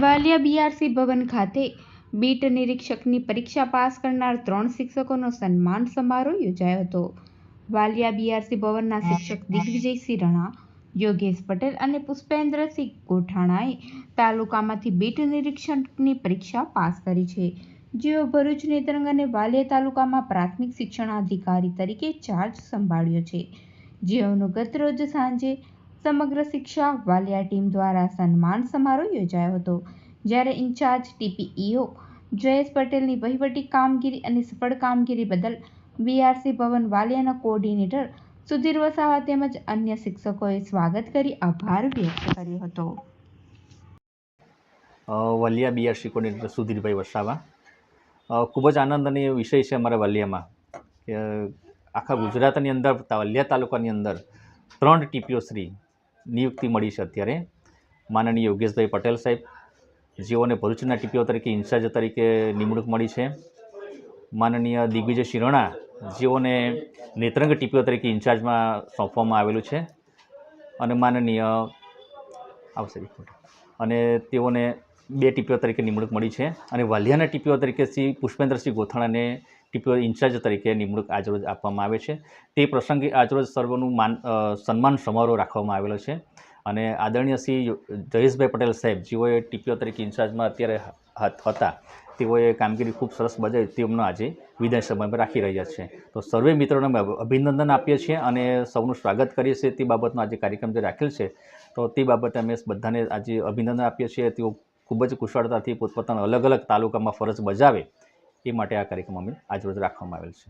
Valia BRC ભવન ખાતે bit નિરીક્ષકની પરીક્ષા pass કરનાર 3 શિક્ષકોનો સન્માન સમારોહ યોજાયો હતો. વાલિયા બીઆરસી ભવનના શિક્ષક દિગ્વિજયસિંહ રણા, યોગેશ પટેલ અને પુષ્પેન્દ્રસિંહ ગોઠાણાએ તાલુકામાંથી બીટ નિરીક્ષકની પરીક્ષા પાસ કરી છે, જેઓ ભરૂચ, નેત્રંગ અને વાલિયા તાલુકામાં પ્રાથમિક શિક્ષણાધિકારી તરીકે ચાર્જ સંભાળ્યો છે, જેઓનો ગતરોજ સાંજે સમગ્ર શિક્ષા વાલિયા ટીમ દ્વારા સન્માન સમારોહ યોજાયો હતો, જ્યારે ઇન્ચાર્જ ટીપીઈઓ જયેશ પટેલની વહીવટી કામગીરી અને સફળ કામગીરી બદલ બીઆરસી ભવન વાલિયાના કોઓર્ડિનેટર સુધીર વસાવા તેમજ અન્ય શિક્ષકોએ સ્વાગત કરી આભાર વ્યક્ત કર્યો હતો. વાલિયા બીઆરસી કોઓર્ડિનેટર સુધીરભાઈ વસાવા. ખૂબ જ આનંદની વિષય છે અમારા વાલિયામાં કે આખા ગુજરાતની અંદર વાલિયા તાલુકાની અંદર 3 ટીપીઓ શ્રી નિયુક્તિ મળી છે. અત્યારે માનનીય યોગેશભાઈ પટેલ સાહેબ, જેઓને ભરૂચના ટીપીઓ તરીકે ઇન્ચાર્જ તરીકે નિમણૂક મળી છે. માનનીય દિગ્વિજયસિંહ રણા, જેઓને નેત્રંગ ટીપીઓ તરીકે ઇન્ચાર્જમાં સોંપવામાં આવેલું છે, અને માનનીય અને તેઓને 2 ટીપીઓ તરીકે નિમણૂક મળી છે. અને વાલિયાના ટીપીઓ તરીકે શ્રી પુષ્પેન્દ્રસિંહ ગોથાણાને ટીપીઓ ઇન્ચાર્જ તરીકે નિમણૂક આજરોજ આપવામાં આવે છે. તે પ્રસંગે આજરોજ સર્વનું સન્માન સમારોહ રાખવામાં આવેલો છે. અને આદરણીય શ્રી જયેશભાઈ પટેલ સાહેબ, જેઓએ ટીપીઓ તરીકે ઇન્ચાર્જમાં અત્યારે હતા, તેઓએ કામગીરી ખૂબ સરસ બજાવી, તેમનો આજે વિદાય સમારંભ રાખી રહ્યા છે. તો સર્વે મિત્રોને અમે અભિનંદન આપીએ છીએ અને સૌનું સ્વાગત કરીએ છીએ. તે બાબતનો આજે કાર્યક્રમ જે રાખેલ છે, તો તે બાબતે અમે બધાને આજે અભિનંદન આપીએ છીએ. તેઓ ખૂબ જ કુશળતાથી પોતપોતાના અલગ અલગ તાલુકામાં ફરજ બજાવે, એ માટે આ કાર્યક્રમ અમે આજરોજ રાખવામાં આવેલ છે.